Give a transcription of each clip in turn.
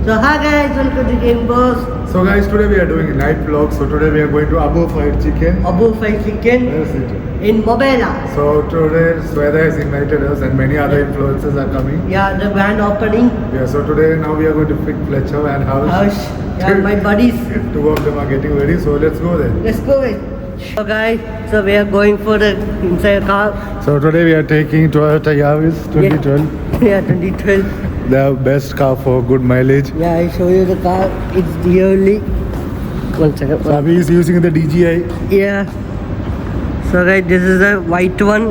So hi guys, welcome to Game Boss. So guys, today we are doing a night vlog. So today we are going to Abu Fried Chicken. Abu Fried Chicken Where is it? in Mobila. So today Sweda has invited us and many other influencers are coming. Yeah, the grand opening. Yeah, so today now we are going to pick Fletcher and House. House. Yeah, my buddies. Two of them are getting ready, so let's go then. Let's go guys. So guys, so we are going for the inside car. So today we are taking Toyota Yaris 2012. Yeah, 2012. The best car for good mileage. Yeah, I show you the car. It's yearly. 1 second. So Abhi is using the DJI. Yeah. So guys, this is the white one.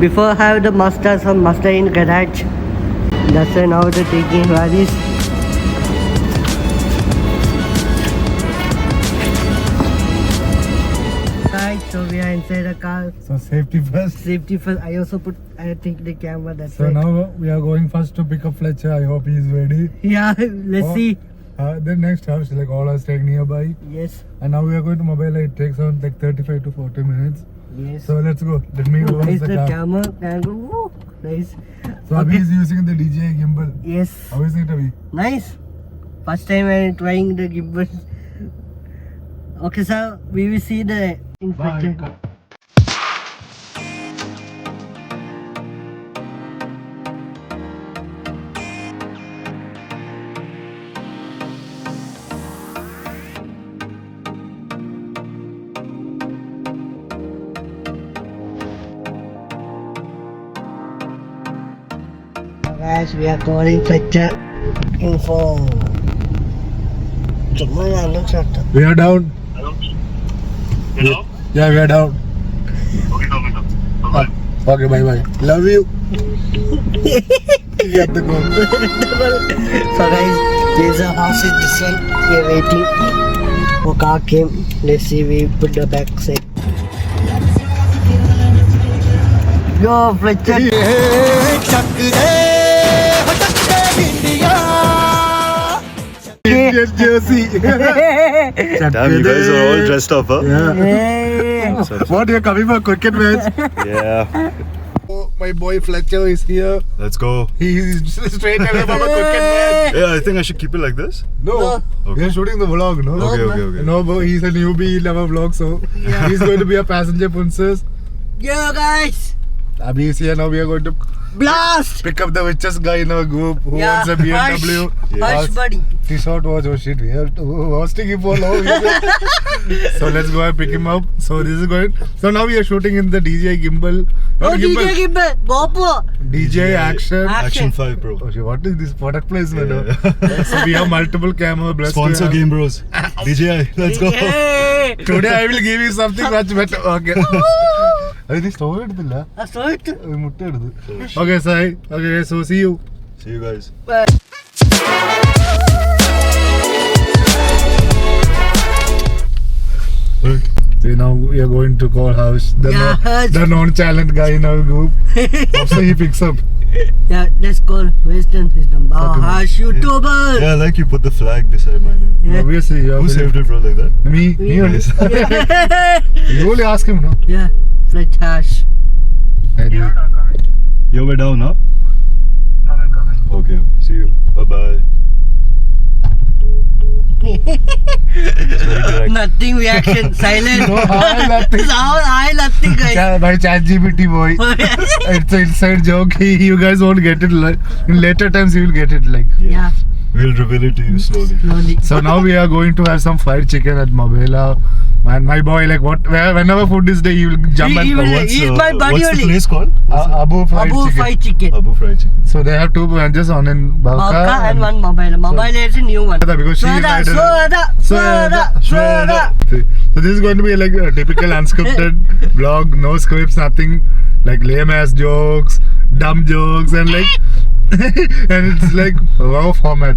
Before I have the Mazda, some Mazda in garage. That's why now they're taking Yaris. Guys, so we are inside the car. So safety first. Safety first. I think the camera. That's So right. now we are going first to pick up Fletcher. I hope he is ready. Yeah, let's see. Then next house, like all are staying nearby. Yes. And now we are going to Mobile. It takes around like 35 to 40 minutes. Yes. So let's go. Let me go. Nice, the the car. camera. Woo, nice. So Abhi is using the DJI gimbal. Yes. How is it, Abhi? Nice. First time I'm trying the gimbal. Okay, sir. We will see the inspector. Guys, we are calling Fletcher in for. Looks at the. We are down. Hello? Yeah, we are down. Okay, come. Bye. Okay, bye bye. Love you. You have to go. So guys, there's a house is this one. We are waiting. For car came. Let's see. We put the back side. Go Fletcher. Indian jersey. Damn, you guys are all dressed up, huh? Yeah. Hey. What, you're coming for cricket match? Yeah. Oh, my boy Fletcher is here. Let's go. He's straight away from a cricket match. Yeah, I think I should keep it like this. No, Okay. we are shooting the vlog, no? Okay. No, but he's a newbie, he'll have a vlog, so he's going to be a passenger princess. Yo guys, Abhi is here, now we are going to blast. pick up the richest guy in our group who Yeah, wants a BMW. Hush buddy. T-shirt was, oh shit, we are hosting him for long. So let's go and pick him up. So this is going, so now we are shooting in the DJI gimbal. Oh, Not DJ Gimbal, GoPro. DJI Action. Action 5 Pro. Oh shit, what is this product placement? Yeah. So we have multiple camera. blessed to Sponsor have- Game Bros. DJI, let's go. Hey. Today I will give you something much better. Okay. This stove edutilla. I saw it. Mutta eduthu. Okay, Sai. Okay, so see you. See you guys. So now we are going to call House, Yeah. the non-challenge guy in our group. So he picks up. Yeah, let's call Western system. Harsh YouTuber. Yeah, like you put the flag beside my name. Yeah. Obviously, you Who saved it, bro, like that? Me only. You only ask him, no? Yeah, Fletch Harsh. Yo, we're down, huh? Okay. See you. Bye-bye. It's very direct. Nothing reaction, silent. No, hi, nothing. Nothing, guys. Yeah, by ChatGPT boy. It's an inside joke. You guys won't get it. Like, in later times, you will get it. Like. Yeah, We'll reveal it to you slowly. slowly. So now we are going to have some fried chicken at Mobila. Man, my boy, like whenever food is there, he will jump and He will- cover. He's my buddy What's the only. place called? Abu fried Abu chicken. Fried Chicken. Abu Fried Chicken. So they have two branches, one in Bauka Bauka and one mobile. Mobile is a new one. because she Swada. So this is going to be like a typical unscripted vlog, no scripts, nothing, like lame ass jokes, dumb jokes, and like and it's like raw format.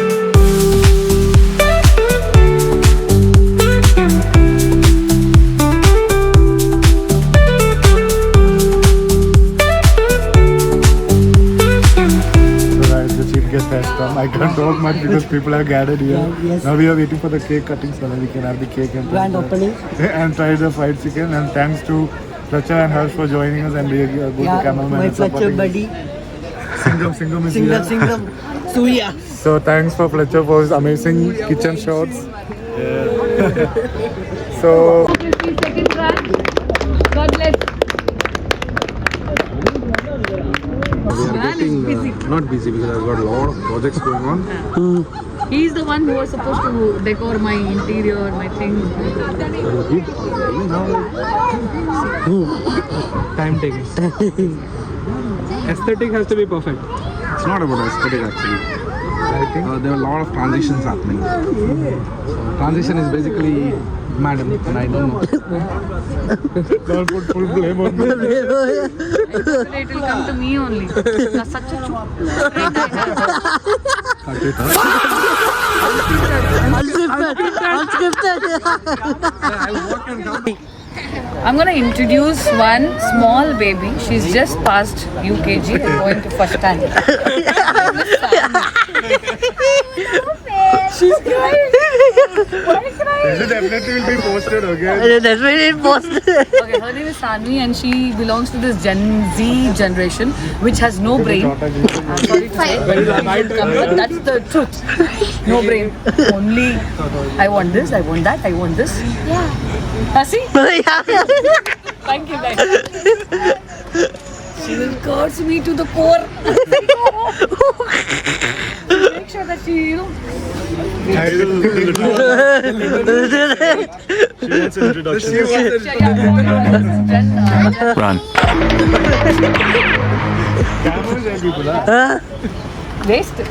come. I can't talk much because people are gathered here. Yes. Now we are waiting for the cake cutting so that we can have the cake and Grand opening. and try the fried chicken. And thanks to Fletcher and Harsh for joining us and being a good cameraman. My and Fletcher supporting us. buddy. Singam is here. Singham. Surya. So thanks for Fletcher for his amazing kitchen shots. So Second try. God bless. Not busy because I've got a lot of projects going on. He's the one who was supposed to decor my interior, my things. Time taking. Aesthetic has to be perfect. It's not about aesthetic actually. I think there are a lot of transitions happening. So transition is basically madam, and I don't know. don't put full blame on me. It will come to me only. You're such a friend I'm gonna introduce one small baby. She's just past UKG and going to first standard. She's crying. Why crying? This definitely will be posted, okay? Okay, her name is Sanvi and she belongs to this Gen Z generation which has no brain. I'm sorry to say, but that's the truth. No brain. Only I want this, I want that, I want this. Yeah. See? Thank you guys. She will curse me to the core. Make sure that she, She wants an introduction. Run. Waste.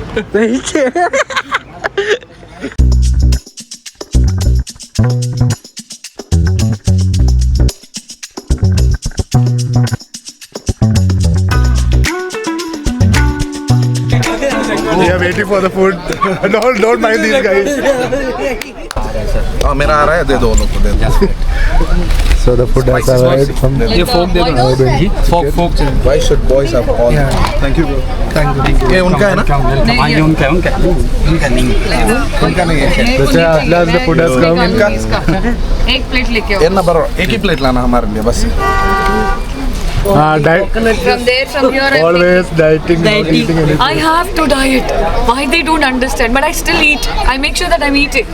We are waiting for the food. Don't mind these guys. मेरा आ रहा है दे दो लोग को दे दो. So the food has arrived from the Fork. Why should boys have all? Thank you, bro. ये उनका है ना? नहीं, उनका नहीं है. at last the food has come. एक प्लेट लेके आओ. ये ना बरो एक ही प्लेट लाना हमारे लिए बस. From there, from here, Always dieting, not eating anything. I have to diet. Why they don't understand? But I still eat. I make sure that I'm eating.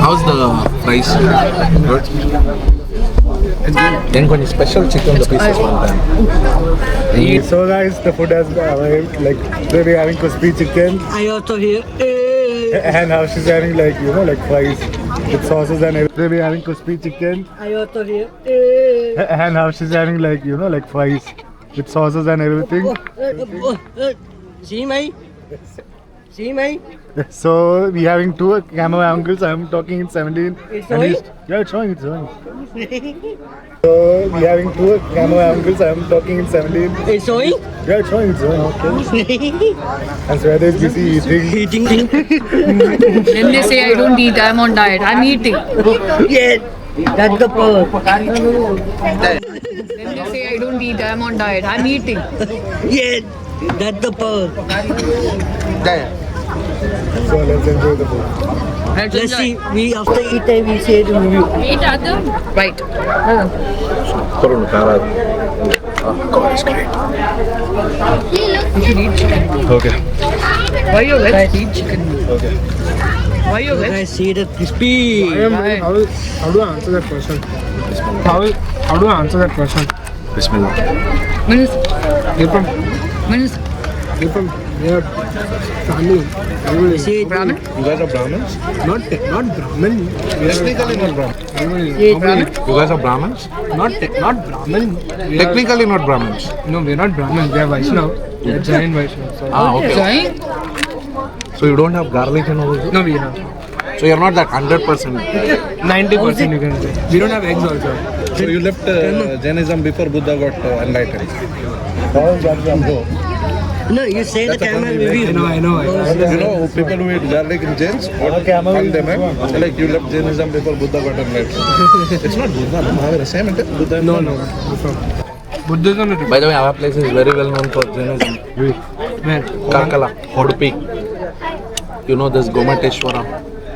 How's the price? Good. Then when special chicken the pieces one time. So guys, the food has arrived. Like we're having crispy chicken, I also here. and now she's having like fries with sauces and everything. We're having crispy chicken, I also here. and now she's having like fries with sauces and everything. See my? See my? So we're having two camera angles. I'm talking in 17. It's and showing? yeah, it's showing. So we're having two camera angles. I'm talking in 17. It's showing? Yeah, it's showing. Okay. And Sweta is busy eating. Then they say I don't eat. I'm on diet. I'm eating. Yes. That's the power. Then they say I don't eat. I'm on diet. I'm eating. Yes. That's the power. So let's enjoy the food. Let's see. We after eat time we say the review. Eat other. Right. God, it's great. You should eat chicken. Okay. Why you veg? Eat chicken. Okay. Why you veg? I see the crispy. How do I answer that question? How do I answer that question? Bismillah. Means, You're from your family. Say it. Brahmin? You guys are Brahmins? Not Brahmin. Technically not Brahmins. Say it. You guys are Brahmins? Not Brahmin. Technically not Brahmins. No, we're not Brahmin. We are Vaishnav. We are Jain Vaishnav. So. Okay. Jain? So you don't have garlic and all this? No, we are. So you're not that 100%. 90% you can say. We don't have eggs also. So you left Jainism before Buddha got enlightened. No, you say the camera review. I know. You know, people who eat garlic in Jains, what call them, like you left Jainism before Buddha got enlightened. It's not Buddha, no, have the same intent. Buddha. No. Buddhism is By the way, our place is very well known for Jainism. where? Karkala, Udupi. You know this Gomateshwara.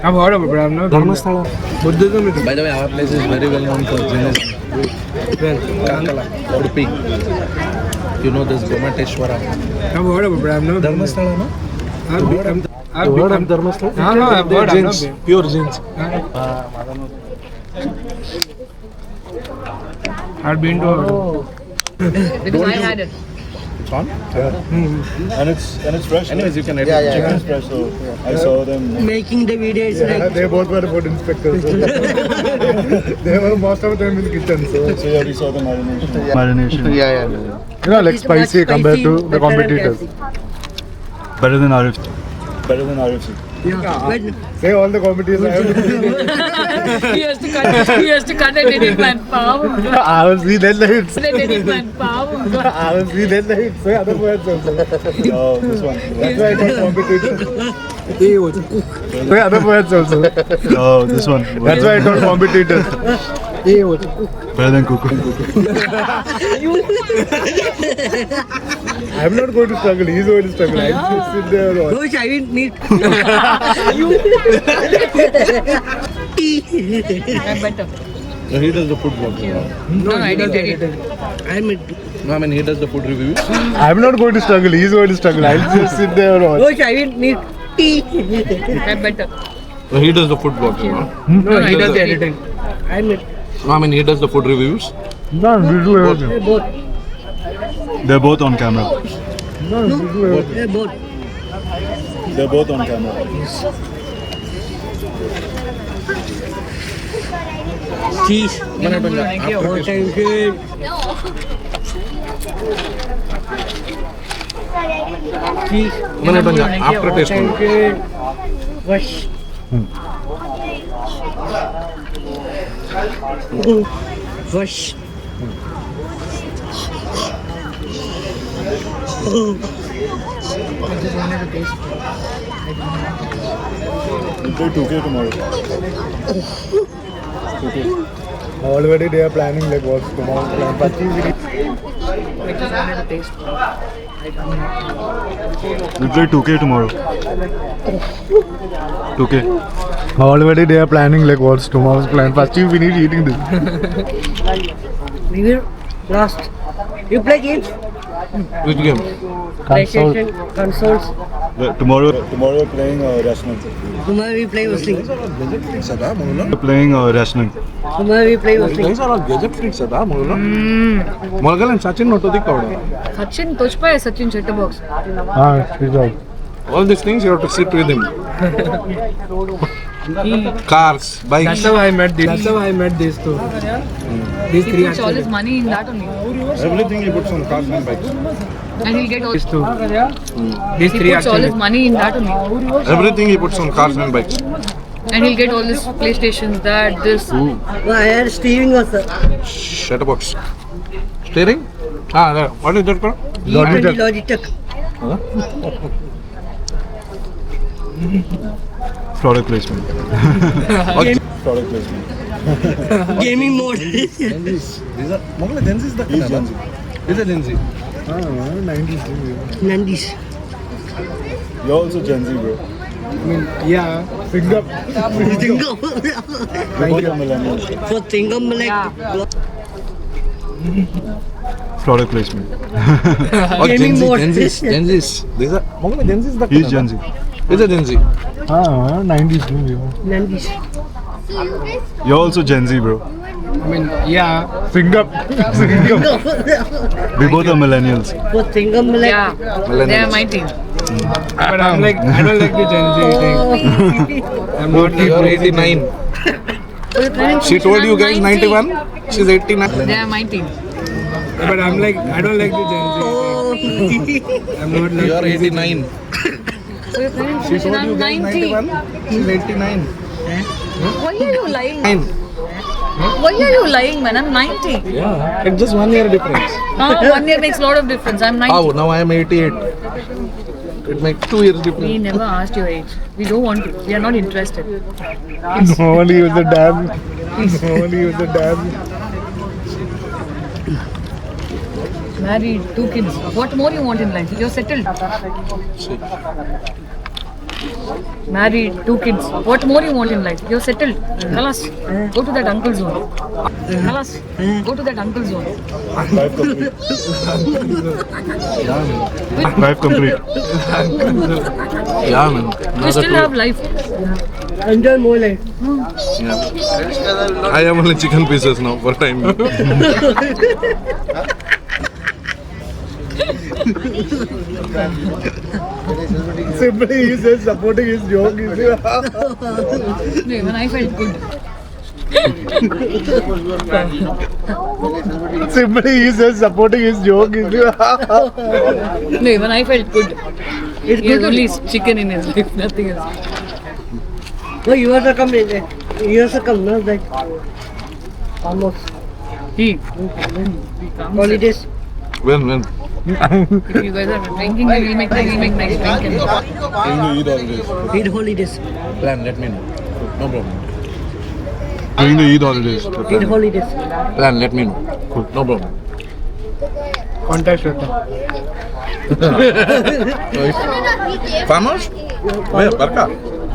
I've heard of it, but I've never been there. Dharmasthala. Buddhism is By the way, our place is very well known for Jainism. where? Karkala, Udupi. You know this Gomateshwara. I've heard of it, but I've never been there. Dharmasthala, no? I've You heard been. of Dharmasthala? No, I've heard. I've not Jains, been. pure Jains. I've been to. Because I had it. It's on? And it's fresh. Anyways, you can edit. Chicken is fresh, so I saw them. Making the video is like They both were food inspectors. They were most of them in the kitchen. So yeah, we saw the marination. You know, like spicy compared to the competitors. Better than RFC. Better than RFC. But Say all the competitors. He has to cut it in it, man. Power. I will see that lights. It, man. Power. I will see that lights. Say other words also. Oh, this one. That's why I got competitors. Say other words also. Oh, this one. That's why I got competitors. Better than Kuku. I'm not going to struggle. He's going to struggle. I'll just sit there and watch. Coach, I didn't need. I'm better. So he does the food vlog. No, I did it. I'm it. No, I mean he does the food reviews. I'm not going to struggle. He's going to struggle. I'll just sit there and watch. Coach, I didn't need. I'm better. So he does the food vlog. No, he does the editing. I'm it. No, I mean he does the food reviews. No, we do everything. Both. They're both on camera. They're both. They're both on camera. Cheese. Thank you. Oh, thank you. Cheese. After taste. Thank you. Wash. Wash. We'll play 2K tomorrow. Already they are planning like what's tomorrow's plan. We'll play 2K tomorrow. 2K. Already they are planning like what's tomorrow's plan. First you finish eating this. We will lost. You play games? Which game? PlayStation, consoles. Tomorrow we're playing Rational. Tomorrow we play wrestling. We're playing Rational. Tomorrow we play wrestling. Guys are all gadget freaks, ada Mulgal. Mulgal and Sachin not to the crowd. Sachin, Tochpa hai Sachin Chatterbox. She's out. All these things you have to sit with him. Cars, bikes. That's how I met these. That's how I met these two. These He three puts all actually. his money in that only. Everything he puts on cars and bikes. And he'll get all. These two. These He three puts all his actually. money in that only. Everything he puts on cars and bikes. And he'll get all this PlayStations, that, this. No, I had steering also. Shut up box. Steering? There. What is that called? E20 Logitech. Product placement. Product placement. Gaming mode. These are Mulgal Gen Z is the He's Gen Z. These are Gen Z. 90s. You're also Gen Z, bro. Yeah. Tingam. We're both are millennials. For Tingam, like. Product placement. Gaming mode. Gen Zs. These are Mulgal Gen Z is the He's Gen Z. These are Gen Z. 90s. 90s. You're also Gen Z, bro. I mean, yeah. Singap. We both are millennials. For Tingam, like. Yeah. They are my team. But I'm like, I don't like the Gen Z thing. I'm not You are like 89. She told you guys 91. She's 89. They are my team. But I'm like, I don't like the Gen Z thing. I'm not like. You are 89. She told you I'm guys 90. 91. She's 89. Why are you lying? 9. Why are you lying, man? I'm 90. Yeah, it's just 1 year difference. 1 year makes a lot of difference. I'm 90. Oh, now I am 88. It makes 2 years We difference. never asked your age. We don't want to. We are not interested. No one use the damn. No one use the damn. Married, 2 kids. What more you want in life? You're settled. Married, 2 kids. What more you want in life? You're settled. Kalas, go to that uncle's home. Kalas, go to that uncle's home. Life complete. Yeah, man. You still have life. Enjoy more life. Yeah. I am only chicken pieces now for time. Simply he says supporting his joke. No, even I felt good. Simply he says supporting his joke. No, even I felt good. He has only chicken in his life, nothing else. No, you are come, no, like almost He. holidays. When? If you guys are drinking, we'll make nice drink. Eid holidays. Plan, let me know. No problem. During the Eid holidays. Eid holidays. Plan, let me know. No problem. Contact with them. Farmers? Where? Barka?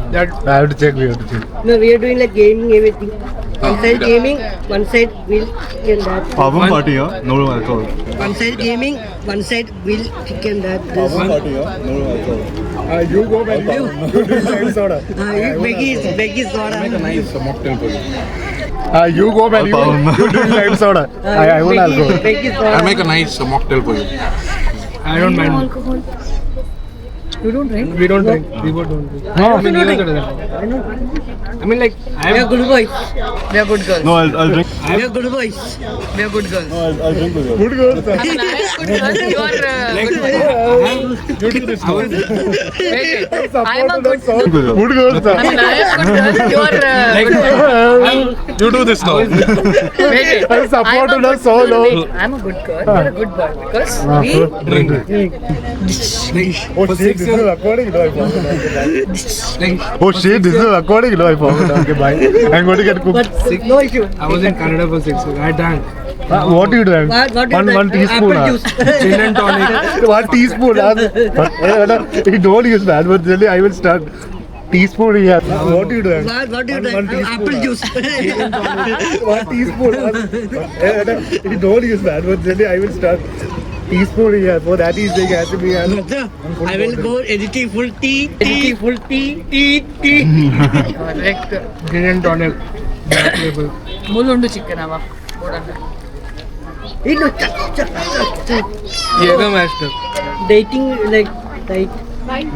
I have to check. We have to check. No, we are doing like gaming everything. One side gaming, one side we'll chicken that. Pavan party, huh? No alcohol. One side gaming, one side we'll chicken that. This. Party, huh? No alcohol. You go back. You drink lime soda. Becky's soda. Nice mocktail for you. You go back. You drink lime soda. I won't alcohol. Becky's I'll soda. make a nice mocktail for you. I don't mind. Alcohol. You don't drink? We don't drink. We both don't drink. No. I mean, you also doesn't. I mean, like, I We are am. good boys. We are good girls. No, I'll drink. We are good boys. We are good girls. I'll drink with you. Good girls. I mean, I am good girls. You are good boys. You do this now. Wait. I am a good girl. Drink with you. Good girls. I mean, I am good girl. You are good boy. You do this now. Wait. I supported her so long. Wait, I'm a good girl. You're a good boy. Because we Drink. Oh shit, this is recording. No, I forgot. Like, Oh shit, this is recording. No, I forgot. Okay, bye. I'm going to get cooked. No issue. I was in Canada for 6 years. I drank What do you drink? What do you One drink? teaspoon. Apple juice. gin and tonic. 1 teaspoon. You don't use that, but really I will start. Teaspoon here. What do you drink? What do you One drink? teaspoon. Apple juice. 1 teaspoon. You don't use that, but really I will start. Teaspoon here. For that is saying has to be. I will go editing full tea. Tea. correct. Gin and tonic. Black label. Mulundu chicken ava. Jaeger master. Dating like diet.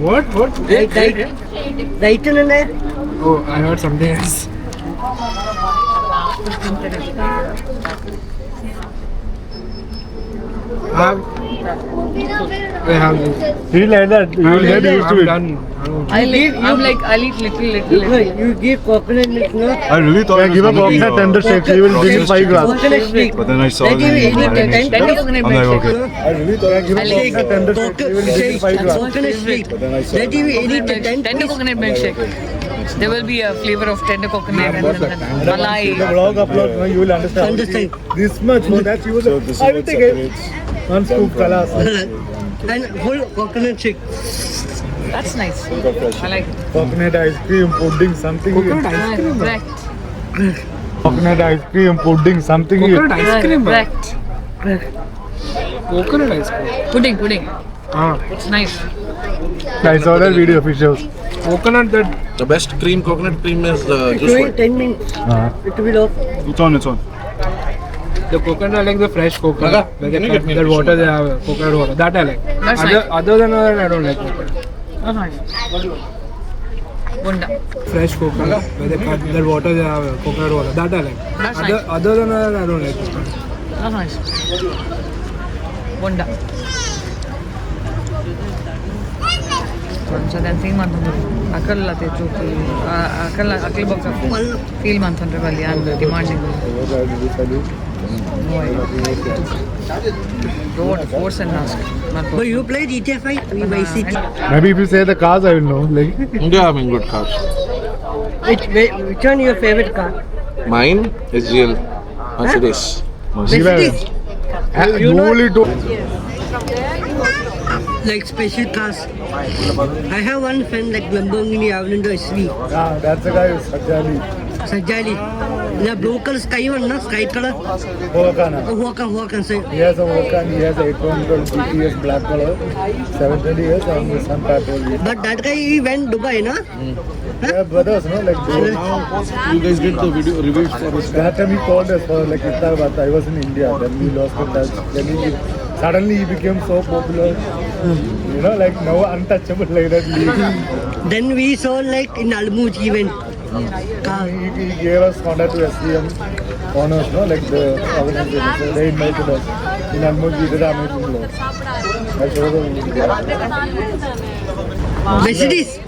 What? Diet in there. Oh, I heard something else. I have this. He like that. You will get used to I'm it. done. I'll eat little. You give coconut milk, no? I really thought Yeah, it was give a gonna be, coconut tender shake. He will give you 5 grams. Coconut shake. But then I saw That the you will eat marination. Tender coconut I'm like, milk okay. I really thought I give a I'll coconut tender shake. He will give you 5 grams. Coconut shake. That you will eat it 10 Tender coconut milkshake. There will be a flavor of tender coconut and The malai. vlog upload, no, you will understand. Understand. This much, for that you will. This is I will what take it. separates. 1 scoop kalas. And whole coconut shake. That's nice. I like it. Coconut ice cream, pudding, something. Correct. Coconut ice cream, pudding, something. Coconut ice cream. bro. Correct. Coconut ice cream. Pudding. Ah. It's nice. I saw that video officials. Coconut that. The best cream, coconut cream is juice Doing one. 10 minutes. It will off. It's on. The coconut I like the fresh coconut. Naga, Like can you get me that a water they have, coconut water. That I like. That's nice. Other than that, I don't like coconut. That's nice. Bunda. Fresh coconut. Where they cut that water they have, coconut water. That I like. That's nice. Other than that, I don't like coconut. That's nice. Bunda. So then feel manthundru. Akalla te chuki. Akal box feel manthundru bali and demanding. No idea. Don't force and ask. But you played GTA 5? We Vice City. Maybe if you say the cars, I will know. Like, India having good cars. Which one your favorite car? Mine is GL Mercedes. Mercedes. You know- only to Like special cars. I have one friend like Lamborghini Aventador SV. yeah, that's the guy who's Sajali. Sajali. The blue color sky one, no? Sky color. Volcano. Oh, Huacan. So, He has a Volcan, he has a 812 GTS black color, 720 years and some petrol. but that guy he went Dubai, no? Yeah, brothers, no? Like, You guys did the video reviews for this. that time he called us for like Hyderabad. I was in India, then we lost the touch. Then suddenly he became so popular. You know, like now untouchable like that. Then we saw like in Almuj event. Car. He gave us contact to SDM honors, no? Like the organization. So they invited us. In Almond, we did amazing vlog. I showed them. Mercedes.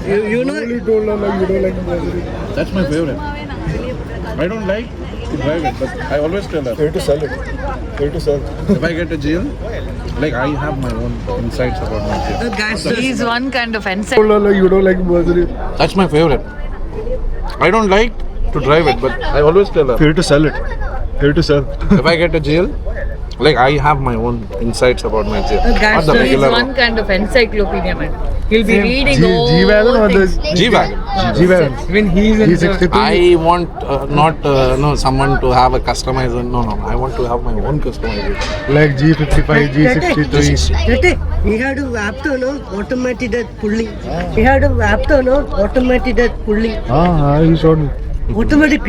You know. Only told her like you don't like Mercedes. That's my favorite. I don't like to drive it, but I always tell her. Ready to sell it. Ready to sell. If I get a GL, like I have my own insights about my GL. Gas. He's one kind of insect. Told her like you don't like Mercedes. That's my favorite. I don't like to drive it, but I always tell her. Here to sell it. Here to sell. If I get a GL, like I have my own insights about my GL. Not the He's regular one kind of encyclopedia man. He'll be reading all G-Wagon or the things. G-Wagon. G-Wagon. When he's in G63. I want no someone to have a customizer. No. I want to have my own customizer. Like G55, G63. He had to no automated pulling. He had to no automated pulling. Ah, he showed me. Automatic.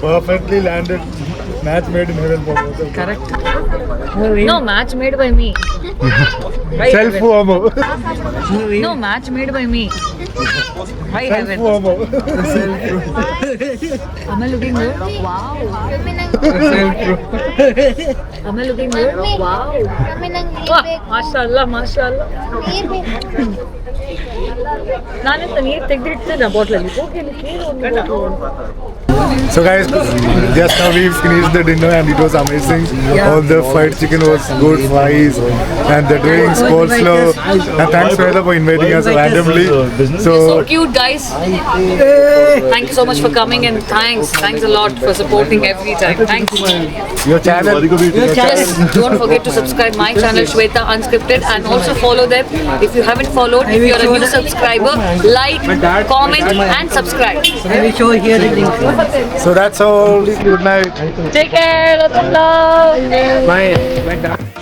Perfectly landed. Match made in heaven for both of them. Correct. No, match made by me. By Self heaven. warmer. No, match made by me. By Self heaven. warmer. Am I looking good? Wow. Am I looking good? Wow. Wow. Mashallah, mashallah. ನಾನಿಂತ ನೀರು ತೆಗೆದಿಡ್ತೇನೆ ಬಾಟ್ಲಲ್ಲಿ ಹೋಗಿ ಕೇಳು ಒಂದು bottle. So guys, just now we finished the dinner and it was amazing. All the fried chicken was good, fries and the drinks, coleslaw. And thanks Sweta for inviting us randomly. So So cute, guys. Thank you so much for coming and thanks a lot for supporting every time. Thanks. your channel, Just don't forget to subscribe my channel Shweta Unscripted and also follow them if you haven't followed. If you're a new subscriber, like, comment and subscribe. I will show here the link. so that's all. Good night. Take care. Lots of love. my dad.